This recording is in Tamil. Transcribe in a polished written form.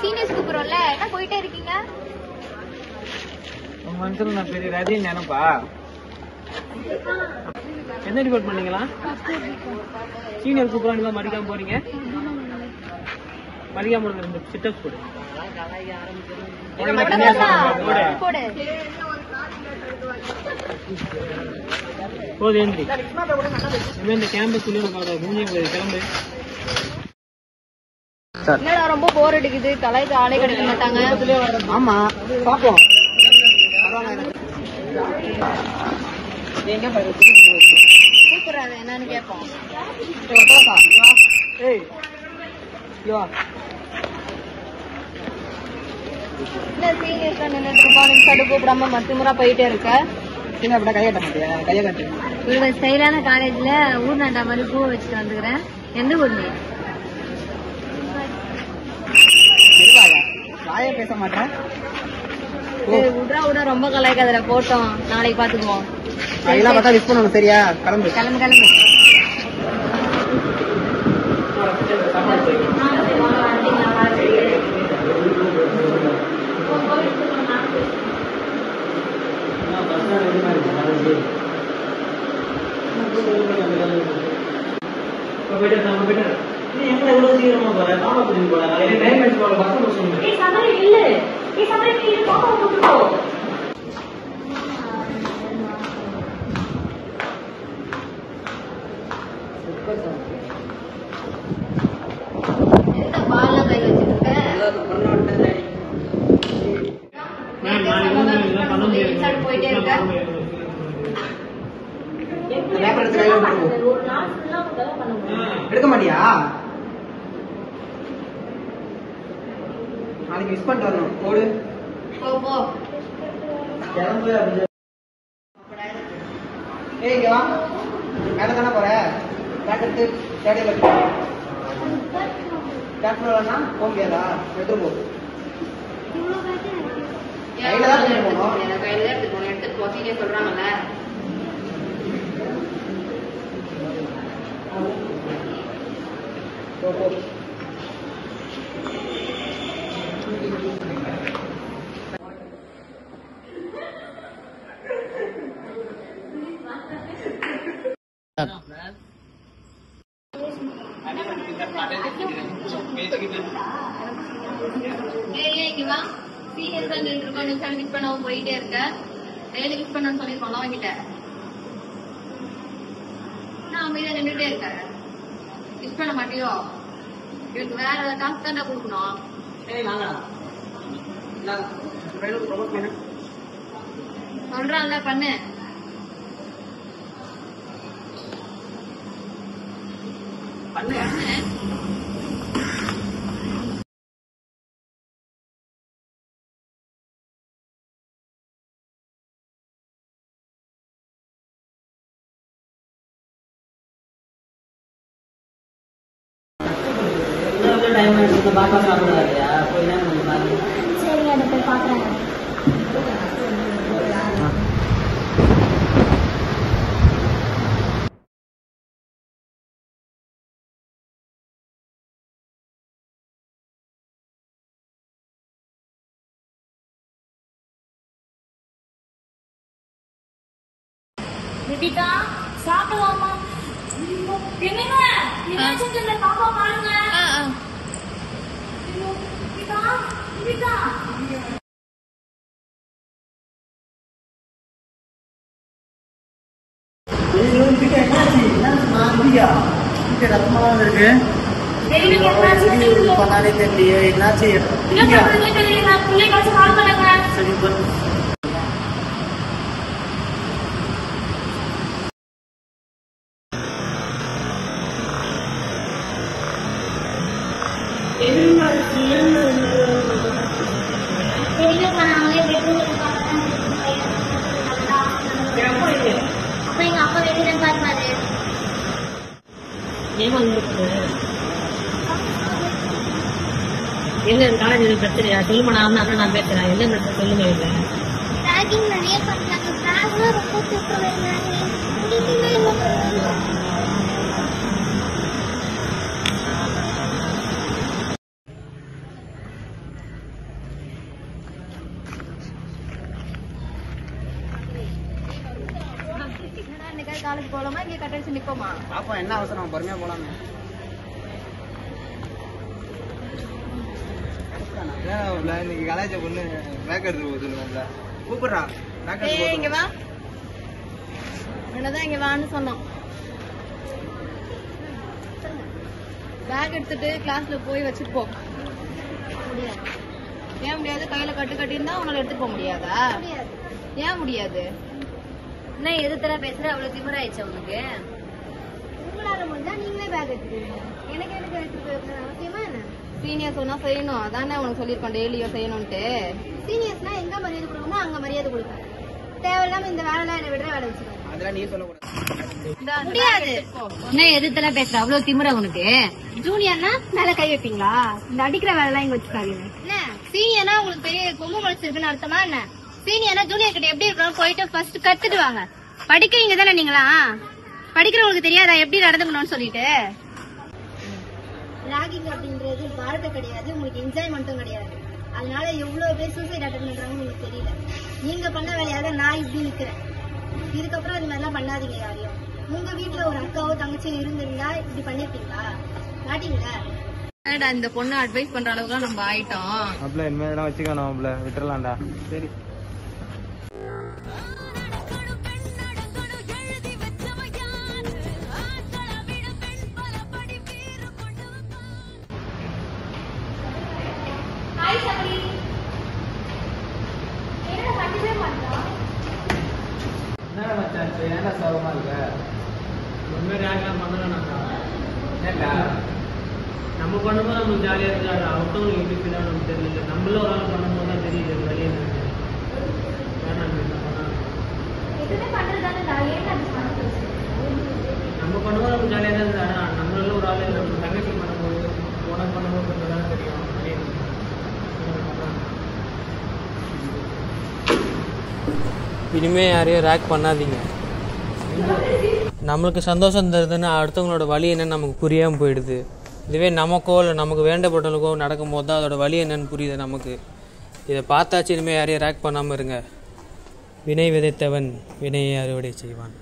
சீனியர்ஸ் கூப்பிடுறோம்ல, என்ன போயிட்டே இருக்கீங்க? மனசுல நான் பெரிய ரதின்னு நினைப்பா. என்ன டிபார்ட் பண்ணீங்களா? சீனியர் கூப்பிடுறாங்க மடிக்காம போறீங்க. மடிக்காம போடுங்க, ரெண்டு சிட்டப்ஸ் போடு. போது ஏந்திரி. இந்த கேம்பஸ் கிளம்பு. என்னடா ரொம்ப போர் அடிக்குது, தலைக்கு ஆளே கிடைக்க மாட்டாங்க. ஆமா பாப்போம். கூப்பிடுறாரு என்னன்னு கேட்போம். என்ன சீனியர்ஸ் நின்றுட்டு இருக்கோம், நிமிஷம் கூப்பிடாம மத்தியமுறை போயிட்டே இருக்க. கையாட்ட மாட்டியா? கையை காட்டு. இவங்க ஸ்டைலான காலேஜ்ல ஊர் நாட்டா மாதிரி பூ வச்சுட்டு வந்துக்கிறேன். எந்த ஊர் நீ? வாயை பேச மாட்டேன். விட்றா ரொம்ப கலாய்க்காதல, போட்டோம் நாளைக்கு பாத்துக்குவோம். விஷ் பண்ணணும் சரியா? கிளம்பு கிளம்பு கிளம்பு. போயிட்டே இருக்க. எடுக்க மாட்டியா? நாளைக்கு மிஸ் பண்ணிட்டு வரணும். ஓடு போ. ஏய் இங்க வா. மேல தானே போற? பேட் எடுத்து ஸ்டேடியம் எடுத்து. பேட் போடலன்னா போக முடியாதா? எடுத்து போ. கையில தான் போகணும். கையில தான் எடுத்து போகணும். எடுத்து போசிட்டே சொல்றாங்கல்ல. போ. போயிட்டே இருக்க. டெய்லி மிஸ் பண்ண சொல்லிருக்கோம் வாங்கிட்ட. நான் அமைதியா நின்றுட்டே இருக்கேன். மிஸ் பண்ண மாட்டியோ? இவருக்கு வேற ஏதாவது காசு தாண்டா கொடுக்கணும். சொல்றான்ல பண்ணு. சரிங்க, அதை போய் பாக்குறேன். நிபிதா சாப்பிடலாமா? என்னங்க என்ன பாப்பா பாருங்க. நிபிதா நிபிதா பண்ணாலே தெரியலையே என்னாச்சு? சரி அப்ப எங்க அப்பா வெளியில பாருப்பாரு. ஏமா என்ன காலேஜ் பிரச்சனையா சொல்லுமா? நான் பேசுறேன். என்ன பிரச்சனை சொல்லுங்க. இல்ல ராகிங் நிறைய பண்றாங்க. கிளாஸ்ல ரொம்ப தூக்கம் வருது. காலேஜ் போலாமா? இங்க கட்டடிச்சு நிப்போமா? பாப்பா என்ன அவசரம், பொறுமையா போலாமே. இன்னைக்கு காலேஜ் பொண்ணு பேக் எடுத்து போகுது. கூப்பிடுறா. இங்க வா. என்னதான் இங்க வான்னு சொன்னோம். பேக் எடுத்துட்டு கிளாஸ்ல போய் வச்சுட்டு போ. ஏன் முடியாது? கையில கட்டி இருந்தா உன்னால எடுத்துட்டு போக முடியாதா? ஏன் முடியாது? என்ன எதிர்த்தர பேசுற? அவ்வளவு திமிராயிடுச்சு உனக்கு? உங்களால முடிஞ்சா நீங்களே பேக் எடுத்துக்கீங்க. எனக்கு எடுத்துட்டு அவசியமா என்ன? சீனியர் சொன்னா செய்யணும். அதானே உனக்கு சொல்லியிருக்கோம் டெய்லியும் செய்யணும்ட்டு. சீனியர்ஸ்னா எங்க மரியாதை கொடுக்கணுமோ அங்க மரியாதை கொடுப்பேன். தேவையில்லாம இந்த வேலை என்ன விடுற வேலை வச்சுக்கோங்க. அதெல்லாம் நீ சொல்லக்கூடாது. முடியாது. என்ன எதிர்த்தல பேசுற? அவ்வளவு திமிரா உனக்கு? ஜூனியர்னா மேல கை வைப்பீங்களா? இந்த அடிக்கிற வேலை எல்லாம் இங்க வச்சுக்காதீங்க. என்ன சீனியர்னா உங்களுக்கு பெரிய கொம்பு முளைச்சிருக்குன்னு அர்த்தமா என்ன? சீனியர்னா ஜூனியர் கிட்ட எப்படி இருக்கணும் போயிட்டு ஃபர்ஸ்ட் கத்துட்டு வாங்க. படிக்கிறீங்க தானே நீங்களா? படிக்கிறவங்களுக்கு தெரியாதா எப்படி நடந்துக்கணும்னு சொல்லிட்டு? ராகிங் அப்படின்றது வாழ்க்கை கிடையாது, உங்களுக்கு என்ஜாய்மெண்ட்டும் கிடையாது. அதனால எவ்வளவு பேர் சூசைட் அட்டன் பண்றாங்கன்னு உங்களுக்கு தெரியல. நீங்க பண்ண வேலையாக நான் இப்படி நிக்கிறேன். இதுக்கப்புறம் இது மாதிரிலாம் பண்ணாதீங்க யாரையும். உங்க வீட்டுல ஒரு அக்காவோ தங்கச்சியோ இருந்திருந்தா இப்படி பண்ணிருப்பீங்களா? மாட்டீங்களா? இந்த பொண்ணு அட்வைஸ் பண்ற அளவுக்கு நம்ம ஆயிட்டோம். அப்பல இனிமேல் வச்சுக்கணும். விட்டுறலாம்டா. சரி. என்ன சோகமா இருக்க? நம்ம பண்ணும்போது நமக்கு ஜாலியா இருக்கு. அது அவத்தவங்க எப்படி ஃபீல் நமக்கு தெரியல. நம்மளும் ஒரு ஆள் பண்ணும்போது தான் தெரியுது வெளியே நம்ம பண்ணும்போது நமக்கு ஜாலியா தான் இருந்தா நம்மளால ஒரு ஆள் நம்ம தங்கச்சி பண்ணும்போது உனக்கு பண்ணும்போது கொஞ்சம் தான் தெரியும். இனிமே யாரையும் ரேக் பண்ணாதீங்க. நம்மளுக்கு சந்தோஷம் தருதுன்னு அடுத்தவங்களோட வழி என்னன்னு நமக்கு புரியாமல் போயிடுது. இதுவே நமக்கோ இல்லை நமக்கு வேண்டப்பட்டவங்களுக்கோ நடக்கும் போது தான் அதோட வழி என்னன்னு புரியுது நமக்கு. இதை பார்த்தாச்சு இனிமேல் யாரையும் ரேக் பண்ணாமல் இருங்க. வினை விதைத்தவன் வினையை அறுவடை செய்வான்.